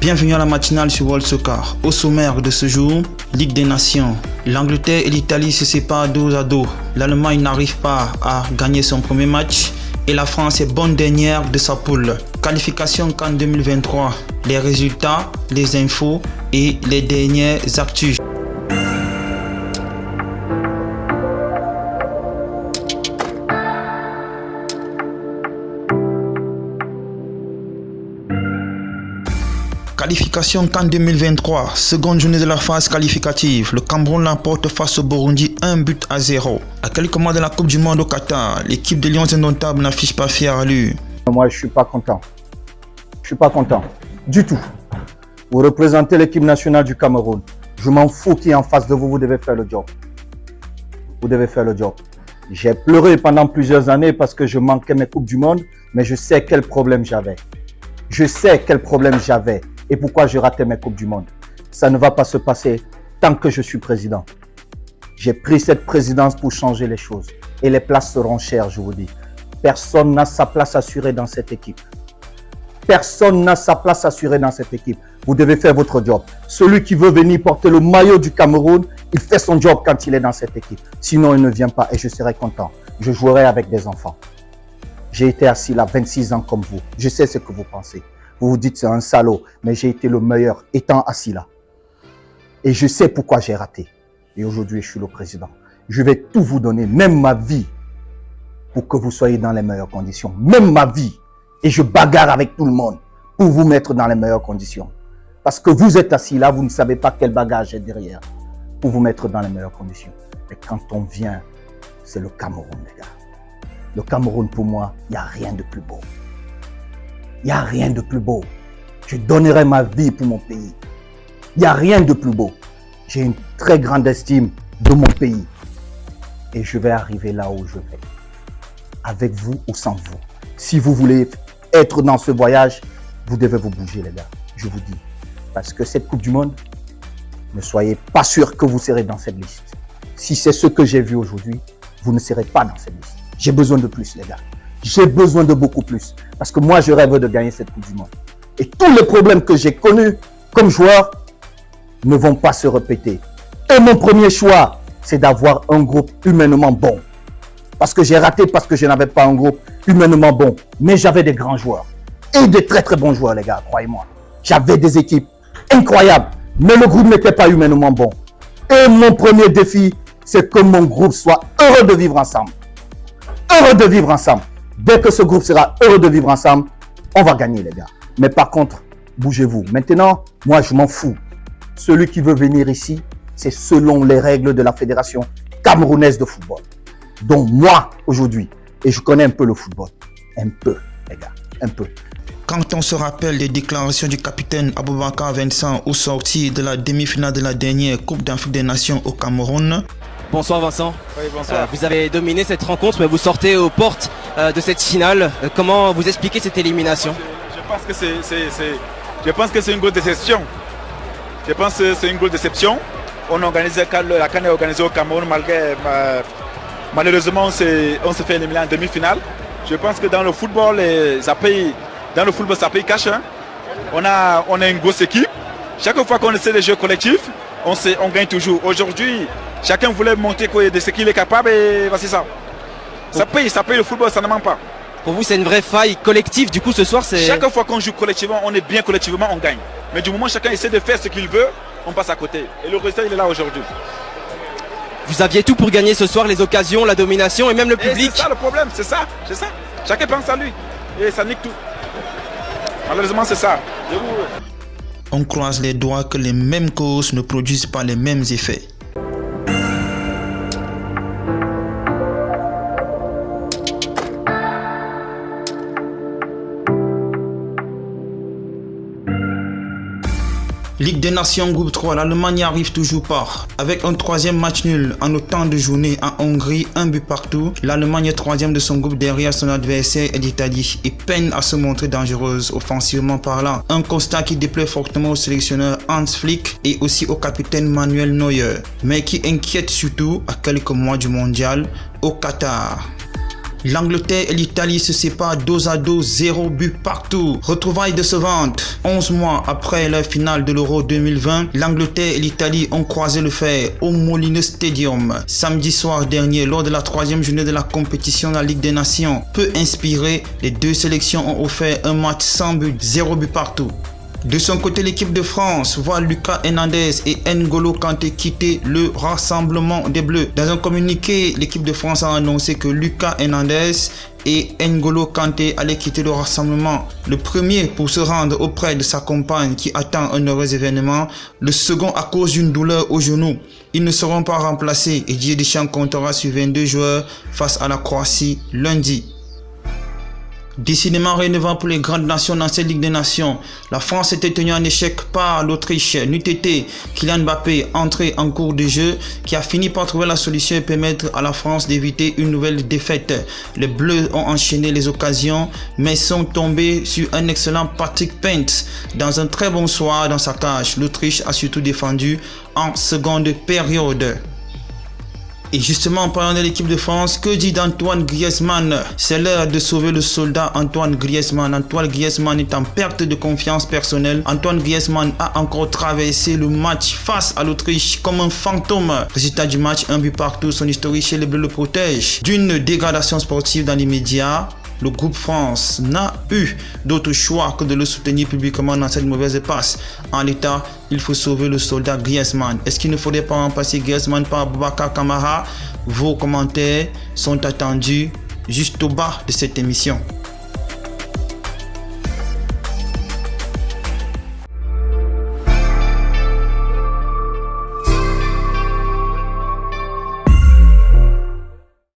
Bienvenue à la matinale sur World Soccer. Au sommaire de ce jour, Ligue des Nations. L'Angleterre et l'Italie se séparent dos à dos. L'Allemagne n'arrive pas à gagner son premier match et la France est bonne dernière de sa poule. Qualification CAN 2023. Les résultats, les infos et les dernières actus. Qualification CAN 2023, seconde journée de la phase qualificative. Le Cameroun l'emporte face au Burundi 1-0. À quelques mois de la Coupe du Monde au Qatar, l'équipe de Lions Indomptables n'affiche pas fière allure. Moi, je ne suis pas content. Je ne suis pas content du tout. Vous représentez l'équipe nationale du Cameroun. Je m'en fous qui est en face de vous, vous devez faire le job. Vous devez faire le job. J'ai pleuré pendant plusieurs années parce que je manquais mes Coupes du Monde, mais je sais quel problème j'avais. Je sais quel problème j'avais. Et pourquoi je ratais mes Coupes du Monde. Ça ne va pas se passer tant que je suis président. J'ai pris cette présidence pour changer les choses. Et les places seront chères, je vous dis. Personne n'a sa place assurée dans cette équipe. Personne n'a sa place assurée dans cette équipe. Vous devez faire votre job. Celui qui veut venir porter le maillot du Cameroun, il fait son job quand il est dans cette équipe. Sinon, il ne vient pas et je serai content. Je jouerai avec des enfants. J'ai été assis là 26 ans comme vous. Je sais ce que vous pensez. Vous vous dites c'est un salaud, mais j'ai été le meilleur étant assis là. Et je sais pourquoi j'ai raté. Et aujourd'hui, je suis le président. Je vais tout vous donner, même ma vie, pour que vous soyez dans les meilleures conditions. Même ma vie. Et je bagarre avec tout le monde pour vous mettre dans les meilleures conditions. Parce que vous êtes assis là, vous ne savez pas quel bagage est derrière pour vous mettre dans les meilleures conditions. Mais quand on vient, c'est le Cameroun, les gars. Le Cameroun, pour moi, il n'y a rien de plus beau. Il n'y a rien de plus beau. Je donnerai ma vie pour mon pays. Il n'y a rien de plus beau. J'ai une très grande estime de mon pays. Et je vais arriver là où je vais. Avec vous ou sans vous. Si vous voulez être dans ce voyage, vous devez vous bouger, les gars. Je vous dis. Parce que cette Coupe du Monde, ne soyez pas sûr que vous serez dans cette liste. Si c'est ce que j'ai vu aujourd'hui, vous ne serez pas dans cette liste. J'ai besoin de plus, les gars. J'ai besoin de beaucoup plus. Parce que moi, je rêve de gagner cette Coupe du Monde. Et tous les problèmes que j'ai connus comme joueur ne vont pas se répéter. Et mon premier choix, c'est d'avoir un groupe humainement bon. Parce que j'ai raté parce que je n'avais pas un groupe humainement bon. Mais j'avais des grands joueurs. Et des très très bons joueurs, les gars, croyez-moi. J'avais des équipes incroyables. Mais le groupe n'était pas humainement bon. Et mon premier défi, c'est que mon groupe soit heureux de vivre ensemble. Heureux de vivre ensemble. Dès que ce groupe sera heureux de vivre ensemble, on va gagner, les gars. Mais par contre, bougez-vous. Maintenant, moi, je m'en fous. Celui qui veut venir ici, c'est selon les règles de la Fédération camerounaise de football. Donc moi, aujourd'hui, et je connais un peu le football. Un peu, les gars, un peu. Quand on se rappelle des déclarations du capitaine Aboubakar Vincent au sortir de la demi-finale de la dernière Coupe d'Afrique des Nations au Cameroun. Bonsoir Vincent. Oui, bonsoir. Vous avez dominé cette rencontre, mais vous sortez aux portes de cette finale. Comment vous expliquez cette élimination? Je pense que c'est une grosse déception. Je pense que c'est une grosse déception. La CAN est organisée au Cameroun, malheureusement on se fait éliminer en demi-finale. Je pense que dans le football, ça paye cash. Hein. On a une grosse équipe. Chaque fois qu'on essaie les jeux collectifs, on gagne toujours. Aujourd'hui, chacun voulait montrer de ce qu'il est capable et voici ça. Ça paye le football, ça ne ment pas. Pour vous, c'est une vraie faille collective. Du coup, ce soir, c'est... Chaque fois qu'on joue collectivement, on est bien collectivement, on gagne. Mais du moment où chacun essaie de faire ce qu'il veut, on passe à côté. Et le résultat, il est là aujourd'hui. Vous aviez tout pour gagner ce soir, les occasions, la domination et même le public. C'est ça le problème, c'est ça. Chacun pense à lui. Et ça nique tout. Malheureusement, c'est ça. On croise les doigts que les mêmes causes ne produisent pas les mêmes effets. Ligue des Nations groupe 3, l'Allemagne n'y arrive toujours pas. Avec un troisième match nul en autant de journées en Hongrie, un but partout, l'Allemagne est troisième de son groupe derrière son adversaire et l'Italie et peine à se montrer dangereuse offensivement parlant. Un constat qui déplaît fortement au sélectionneur Hans Flick et aussi au capitaine Manuel Neuer, mais qui inquiète surtout à quelques mois du mondial au Qatar. L'Angleterre et l'Italie se séparent 2-2, 0 but partout. Retrouvailles décevantes. 11 mois après la finale de l'Euro 2020, l'Angleterre et l'Italie ont croisé le fer au Molineux Stadium samedi soir dernier lors de la 3e journée de la compétition de la Ligue des Nations. Peu inspiré, les deux sélections ont offert un match sans but, 0 but partout. De son côté, l'équipe de France voit Lucas Hernandez et N'Golo Kanté quitter le rassemblement des Bleus. Dans un communiqué, l'équipe de France a annoncé que Lucas Hernandez et N'Golo Kanté allaient quitter le rassemblement. Le premier pour se rendre auprès de sa compagne qui attend un heureux événement, le second à cause d'une douleur au genou. Ils ne seront pas remplacés et Didier Deschamps comptera sur 22 joueurs face à la Croatie lundi. Décidément rénovant pour les grandes nations dans cette Ligue des Nations. La France était tenue en échec par l'Autriche. N'eût été Kylian Mbappé entré en cours de jeu qui a fini par trouver la solution et permettre à la France d'éviter une nouvelle défaite. Les Bleus ont enchaîné les occasions mais sont tombés sur un excellent Patrick Pence dans un très bon soir dans sa cage. L'Autriche a surtout défendu en seconde période. Et justement, en parlant de l'équipe de France, que dit d'Antoine Griezmann? C'est l'heure de sauver le soldat Antoine Griezmann. Antoine Griezmann est en perte de confiance personnelle. Antoine Griezmann a encore traversé le match face à l'Autriche comme un fantôme. Résultat du match, un but partout. Son historique chez les Bleus le protège d'une dégradation sportive dans l'immédiat. Le groupe France n'a eu d'autre choix que de le soutenir publiquement dans cette mauvaise passe. En l'état, il faut sauver le soldat Griezmann. Est-ce qu'il ne faudrait pas remplacer Griezmann par Boubacar Kamara? Vos commentaires sont attendus juste au bas de cette émission.